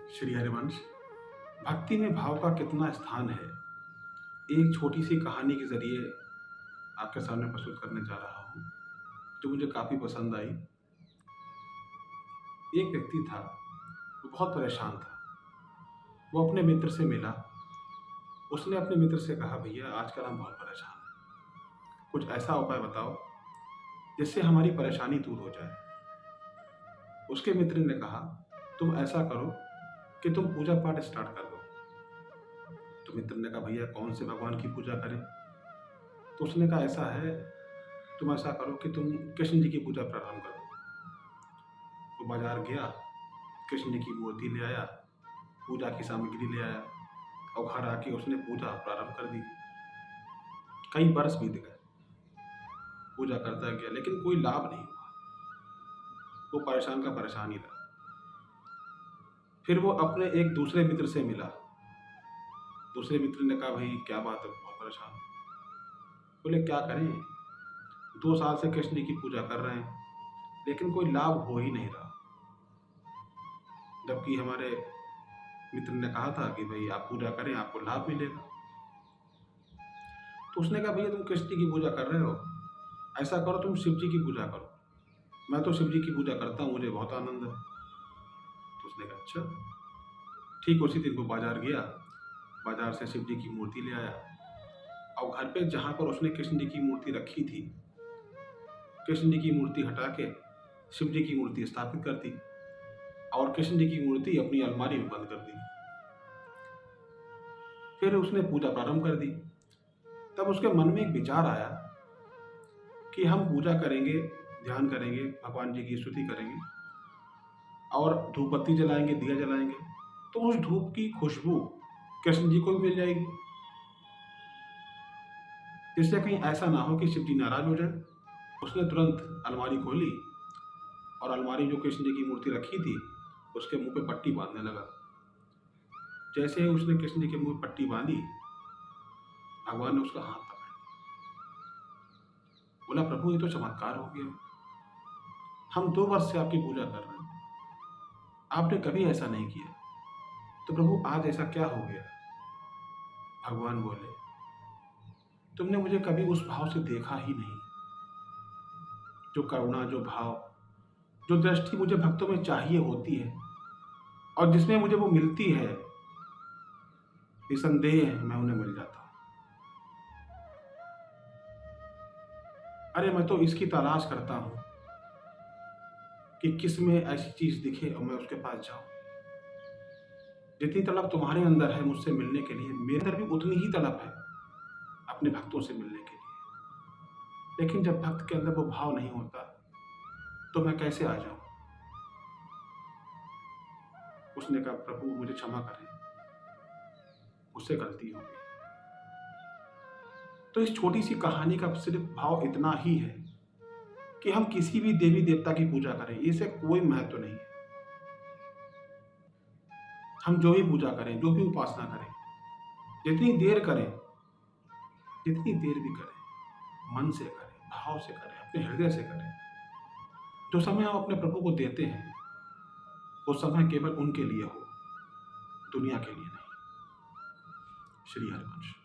श्री हरिवंश। भक्ति में भाव का कितना स्थान है, एक छोटी सी कहानी के जरिए आपके सामने प्रस्तुत करने जा रहा हूँ, जो मुझे काफ़ी पसंद आई। एक व्यक्ति था, वो बहुत परेशान था। वो अपने मित्र से मिला। उसने अपने मित्र से कहा, भैया आजकल हम बहुत परेशान हैं, कुछ ऐसा उपाय बताओ जिससे हमारी परेशानी दूर हो जाए। उसके मित्र ने कहा, तुम ऐसा करो कि तुम पूजा पाठ स्टार्ट कर दो। तो मित्र ने कहा, भैया कौन से भगवान की पूजा करें? तो उसने कहा, ऐसा है, तुम ऐसा करो कि तुम कृष्ण जी की पूजा प्रारंभ करो। वो बाजार गया, कृष्ण जी की मूर्ति ले आया, पूजा की सामग्री ले आया और घर आके उसने पूजा प्रारंभ कर दी। कई बरस बीत गए, पूजा करता गया, लेकिन कोई लाभ नहीं हुआ। वो परेशान का परेशान ही रहा। फिर वो अपने एक दूसरे मित्र से मिला। दूसरे मित्र ने कहा, भाई क्या बात है, बहुत परेशान। बोले, क्या करें, 2 साल से कृष्ण जी की पूजा कर रहे हैं, लेकिन कोई लाभ हो ही नहीं रहा। जबकि हमारे मित्र ने कहा था कि भाई आप पूजा करें, आपको लाभ मिलेगा। तो उसने कहा, भैया तुम कृष्ण जी की पूजा कर रहे हो, ऐसा करो तुम शिव जी की पूजा करो। मैं तो शिव जी की पूजा करता हूँ, मुझे बहुत आनंद है। तो उसने कहा, अच्छा ठीक। उसी दिन वो बाजार गया, बाजार से शिव जी की मूर्ति ले आया और घर पे जहाँ पर उसने कृष्ण जी की मूर्ति रखी थी, कृष्ण जी की मूर्ति हटा के शिव जी की मूर्ति स्थापित कर दी और कृष्ण जी की मूर्ति अपनी अलमारी में बंद कर दी। फिर उसने पूजा प्रारंभ कर दी। तब उसके मन में एक विचार आया कि हम पूजा करेंगे, ध्यान करेंगे, भगवान जी की स्तुति करेंगे और धूप बत्ती जलाएंगे, दिया जलाएंगे, तो उस धूप की खुशबू कृष्ण जी को भी मिल जाएगी, जिससे कहीं ऐसा ना हो कि शिव जी नाराज हो जाए। उसने तुरंत अलमारी खोली और अलमारी जो कृष्ण जी की मूर्ति रखी थी, उसके मुंह पे पट्टी बांधने लगा। जैसे ही उसने कृष्ण जी के मुंह पे पट्टी बांधी, भगवान ने उसका हाथ पकड़ा। बोला, प्रभु ये तो चमत्कार हो गया, हम 2 वर्ष से आपकी पूजा कर रहे हैं, आपने कभी ऐसा नहीं किया, तो प्रभु आज ऐसा क्या हो गया? भगवान बोले, तुमने मुझे कभी उस भाव से देखा ही नहीं, जो करुणा, जो भाव, जो दृष्टि मुझे भक्तों में चाहिए होती है और जिसमें मुझे वो मिलती है, निसंदेह मैं उन्हें मिल जाता हूँ। अरे मैं तो इसकी तलाश करता हूँ कि किस में ऐसी चीज दिखे और मैं उसके पास जाऊं। जितनी तलब तुम्हारे अंदर है मुझसे मिलने के लिए, मेरे अंदर भी उतनी ही तलब है अपने भक्तों से मिलने के लिए। लेकिन जब भक्त के अंदर वो भाव नहीं होता, तो मैं कैसे आ जाऊं? उसने कहा, प्रभु मुझे क्षमा करें, मुझसे गलती हो गई। तो इस छोटी सी कहानी का सिर्फ भाव इतना ही है कि हम किसी भी देवी देवता की पूजा करें, इससे कोई महत्व नहीं है। हम जो भी पूजा करें, जो भी उपासना करें, जितनी देर करें, जितनी देर भी करें, मन से करें, भाव से करें, अपने हृदय से करें। जो समय हम अपने प्रभु को देते हैं, वो समय केवल उनके लिए हो, दुनिया के लिए नहीं। श्री हरिवंश।